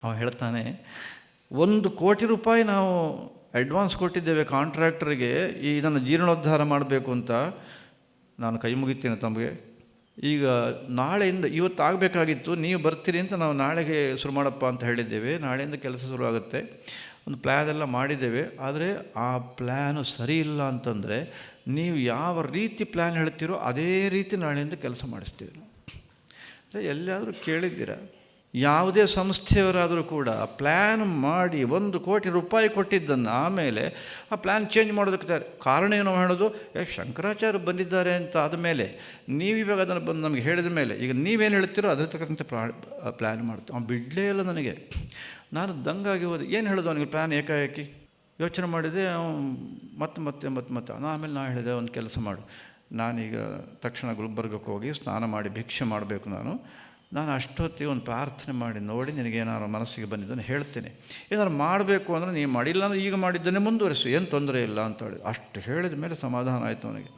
ಅವ ಹೇಳ್ತಾನೆ, 1,00,00,000 ನಾವು ಅಡ್ವಾನ್ಸ್ ಕೊಟ್ಟಿದ್ದೇವೆ ಕಾಂಟ್ರಾಕ್ಟರ್ಗೆ ಇದನ್ನು ಜೀರ್ಣೋದ್ಧಾರ ಮಾಡಬೇಕು ಅಂತ. ನಾನು ಕೈ ಮುಗಿತೇನೆ ತಮಗೆ. ಈಗ ನಾಳೆಯಿಂದ ಇವತ್ತು ಆಗಬೇಕಾಗಿತ್ತು, ನೀವು ಬರ್ತೀರಿ ಅಂತ ನಾವು ನಾಳೆಗೆ ಶುರು ಮಾಡಪ್ಪ ಅಂತ ಹೇಳಿದ್ದೇವೆ. ನಾಳೆಯಿಂದ ಕೆಲಸ ಶುರು ಆಗುತ್ತೆ. ಒಂದು ಪ್ಲ್ಯಾನ್ ಎಲ್ಲ ಮಾಡಿದ್ದೇವೆ. ಆದರೆ ಆ ಪ್ಲ್ಯಾನು ಸರಿ ಇಲ್ಲ ಅಂತಂದರೆ ನೀವು ಯಾವ ರೀತಿ ಪ್ಲ್ಯಾನ್ ಹೇಳ್ತೀರೋ ಅದೇ ರೀತಿ ನಾಳೆಯಿಂದ ಕೆಲಸ ಮಾಡಿಸ್ತೀವಿ ನಾವು. ಎಲ್ಲಿಯಾದರೂ ಕೇಳಿದ್ದೀರಾ? ಯಾವುದೇ ಸಂಸ್ಥೆಯವರಾದರೂ ಕೂಡ ಪ್ಲ್ಯಾನ್ ಮಾಡಿ 1,00,00,000 ಕೊಟ್ಟಿದ್ದನ್ನು ಆಮೇಲೆ ಆ ಪ್ಲ್ಯಾನ್ ಚೇಂಜ್ ಮಾಡೋದಕ್ಕೆ ಕಾರಣ ಏನು ಹೇಳೋದು, ಶಂಕರಾಚಾರ್ಯ ಬಂದಿದ್ದಾರೆ ಅಂತ ಆದಮೇಲೆ ನೀವಿವಾಗ ಅದನ್ನು ಬಂದು ನಮಗೆ ಹೇಳಿದ ಮೇಲೆ ಈಗ ನೀವೇನು ಹೇಳ್ತೀರೋ ಅದ್ರ ತಕ್ಕಂತೆ ಪ್ಲ್ಯಾನ್ ಮಾಡ್ತೀವಿ. ಅವ್ನು ಬಿಡಲೇ ಇಲ್ಲ ನನಗೆ. ನಾನು ದಂಗಾಗಿ ಹೋದೆ. ಏನು ಹೇಳೋದು ಅವನಿಗೆ ಪ್ಲ್ಯಾನ್ ಏಕಾಏಕಿ ಯೋಚನೆ ಮಾಡಿದೆ. ಮತ್ತೆ ಆಮೇಲೆ ನಾನು ಹೇಳಿದೆ, ಒಂದು ಕೆಲಸ ಮಾಡು, ನಾನೀಗ ತಕ್ಷಣ ಗುಲ್ಬರ್ಗಕ್ಕೆ ಹೋಗಿ ಸ್ನಾನ ಮಾಡಿ ಭಿಕ್ಷೆ ಮಾಡಬೇಕು. ನಾನು ಅಷ್ಟೊತ್ತಿಗೆ ಒಂದು ಪ್ರಾರ್ಥನೆ ಮಾಡಿ ನೋಡಿ ನಿನಗೇನಾದ್ರು ಮನಸ್ಸಿಗೆ ಬಂದಿದ್ದನ್ನು ಹೇಳ್ತೇನೆ. ಏನಾದ್ರು ಮಾಡಬೇಕು ಅಂದರೆ ನೀವು ಮಾಡಿಲ್ಲ ಅಂದರೆ ಈಗ ಮಾಡಿದ್ದನ್ನೇ ಮುಂದುವರಿಸು, ಏನು ತೊಂದರೆ ಇಲ್ಲ ಅಂತ ಹೇಳಿ. ಅಷ್ಟು ಹೇಳಿದ ಮೇಲೆ ಸಮಾಧಾನ ಆಯಿತು ಅವನಿಗೆ.